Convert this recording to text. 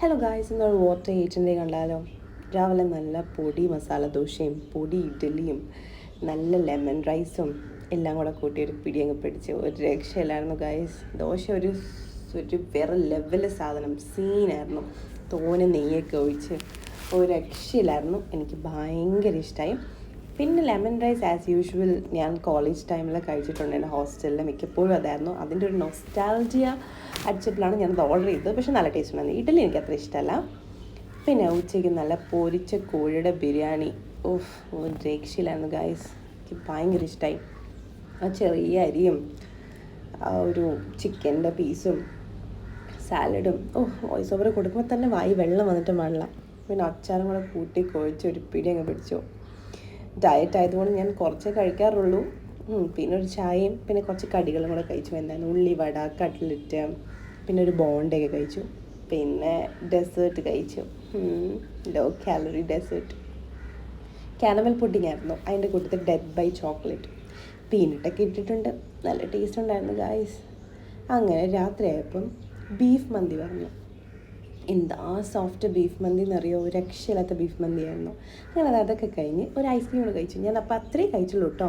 Hello guys, ഇന്നൊരു water ഏജൻറ്റേ കണ്ടാലോ. രാവിലെ നല്ല പൊടി മസാല ദോശയും പൊടി ഇഡ്ഡലിയും നല്ല ലെമൺ റൈസും എല്ലാം കൂടെ കൂട്ടി ഒരു പിടി അങ്ങ് പിടിച്ച് ഒരു രക്ഷയില്ലായിരുന്നു ഗായ്സ്. ദോശ ഒരു വേറെ ലെവല് സാധനം, സീനായിരുന്നു. തോനെ നെയ്യൊക്കെ ഒഴിച്ച് ഒരു രക്ഷയില്ലായിരുന്നു. എനിക്ക് ഭയങ്കര ഇഷ്ടമായി. പിന്നെ ലെമൺ റൈസ് ആസ് യൂഷ്വൽ ഞാൻ കോളേജ് ടൈമിൽ കഴിച്ചിട്ടുണ്ട്. എൻ്റെ ഹോസ്റ്റലിൽ മിക്കപ്പോഴും അതായിരുന്നു. അതിൻ്റെ ഒരു നൊസ്റ്റാൾജിയ അടിച്ചപ്പോഴാണ് ഞാനത് ഓർഡർ ചെയ്തത്. പക്ഷേ നല്ല ടേസ്റ്റ് ഉണ്ടായിരുന്നു. ഇഡ്ഡലി എനിക്ക് അത്ര ഇഷ്ടമല്ല. പിന്നെ ഉച്ചയ്ക്ക് നല്ല പൊരിച്ച കോഴിയുടെ ബിരിയാണി, ഒരു രക്ഷയിലായിരുന്നു ഗായ്സ്. എനിക്ക് ഭയങ്കര ഇഷ്ടമായി. ആ ചെറിയ അരിയും ആ ഒരു ചിക്കൻ്റെ പീസും സാലഡും വോയിസ് ഓവർ കൊടുക്കുമ്പോൾ തന്നെ വായി വെള്ളം വന്നിട്ട് മണ്ണ. പിന്നെ അച്ചാറും കൂടെ കൂട്ടി കുഴച്ച് ഒരു പിടി അങ്ങ് പിടിച്ചു. ഡയറ്റ് ആയതുകൊണ്ട് ഞാൻ കുറച്ചേ കഴിക്കാറുള്ളൂ. പിന്നെ ഒരു ചായയും പിന്നെ കുറച്ച് കടികളും കൂടെ കഴിച്ചു. എന്താണ് ഉള്ളിവട, കട്ട്ലറ്റ്, പിന്നെ ഒരു ബോണ്ടയൊക്കെ കഴിച്ചു. പിന്നെ ഡെസേർട്ട് കഴിച്ചു. Low calorie dessert caramel pudding ആയിരുന്നു. അതിൻ്റെ കൂട്ടത്തിൽ ഡെത്ത് ബൈ ചോക്ലേറ്റ് പീനട്ടൊക്കെ ഇട്ടിട്ടുണ്ട്. നല്ല ടേസ്റ്റ് ഉണ്ടായിരുന്നു ഗായ്സ്. അങ്ങനെ രാത്രിയായപ്പം ബീഫ് മന്തി പറഞ്ഞു. എന്താ സോഫ്റ്റ് ബീഫ് മന്തി എന്നറിയോ, ഒരു രക്ഷയില്ലാത്ത ബീഫ് മന്തിയായിരുന്നു. അങ്ങനെ അതൊക്കെ കഴിഞ്ഞ് ഒരു ഐസ്ക്രീം കൂടെ കഴിച്ചു. ഞാൻ അപ്പോൾ അത്രയും കഴിച്ചുള്ളൂ കേട്ടോ.